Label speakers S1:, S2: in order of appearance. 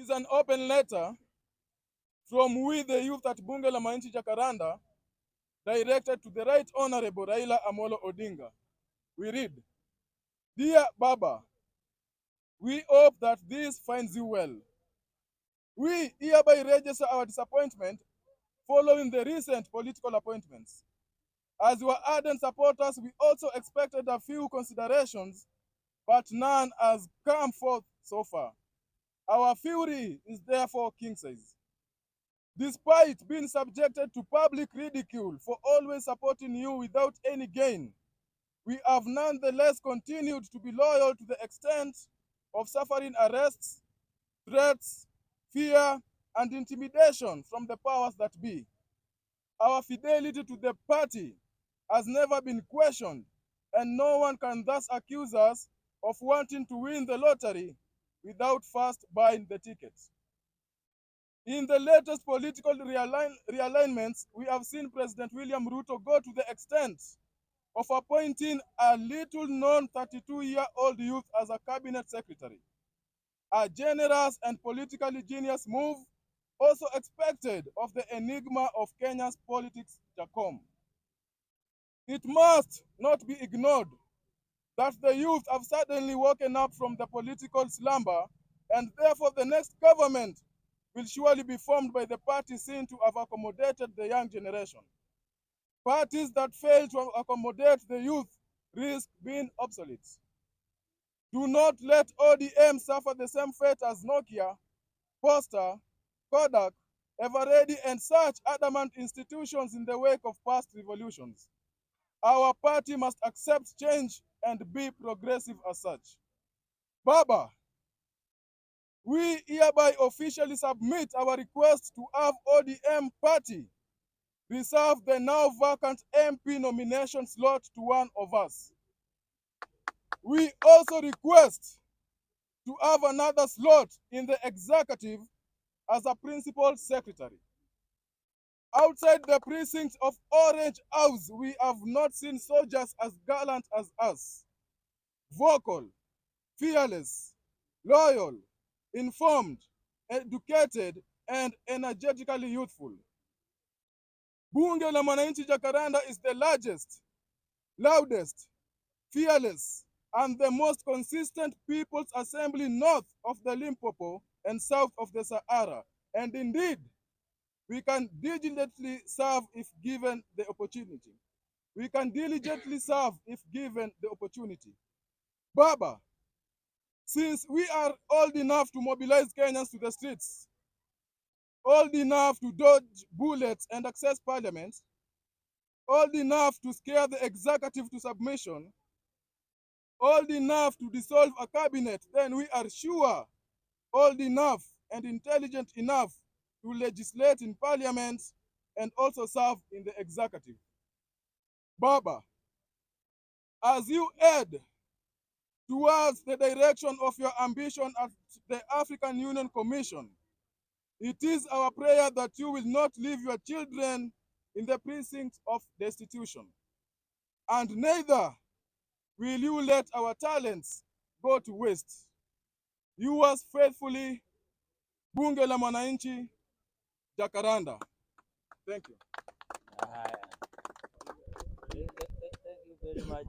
S1: is an open letter from we the youth at Bunge la Mwananchi Jacaranda, directed to the Right Honorable Raila Amolo Odinga. We read, Dear Baba, we hope that this finds you well. We hereby register our disappointment following the recent political appointments. As your ardent supporters, we also expected a few considerations, but none has come forth so far. Our fury is therefore king size. Despite being subjected to public ridicule for always supporting you without any gain, we have nonetheless continued to be loyal to the extent of suffering arrests, threats, fear, and intimidation from the powers that be. Our fidelity to the party has never been questioned, and no one can thus accuse us of wanting to win the lottery without first buying the tickets. In the latest political realignments, we have seen President William Ruto go to the extent of appointing a little-known 32-year-old youth as a cabinet secretary. A generous and politically genius move, also expected of the enigma of Kenya's politics, Jacom. It must not be ignored that the youth have suddenly woken up from the political slumber, and therefore the next government will surely be formed by the parties seen to have accommodated the young generation. Parties that fail to accommodate the youth risk being obsolete. Do not let ODM suffer the same fate as Nokia, Poster, Kodak, Everready, and such adamant institutions in the wake of past revolutions. Our party must accept change and be progressive as such. Baba, we hereby officially submit our request to have ODM party reserve the now vacant MP nomination slot to one of us. We also request to have another slot in the executive as a principal secretary. Outside the precincts of Orange House, we have not seen soldiers as gallant as us. Vocal, fearless, loyal, informed, educated, and energetically youthful. Bunge la Mwananchi Jacaranda is the largest, loudest, fearless, and the most consistent people's assembly north of the Limpopo and south of the Sahara. And indeed, we can diligently serve if given the opportunity. We can diligently serve if given the opportunity. Baba, since we are old enough to mobilize Kenyans to the streets, old enough to dodge bullets and access parliament, old enough to scare the executive to submission, old enough to dissolve a cabinet, then we are sure old enough and intelligent enough to legislate in parliament and also serve in the executive. Baba, as you head towards the direction of your ambition at the African Union Commission, it is our prayer that you will not leave your children in the precincts of destitution. And neither will you let our talents go to waste. Yours faithfully, Bunge la Mwananchi, Jacaranda. Thank you.
S2: Thank you very much.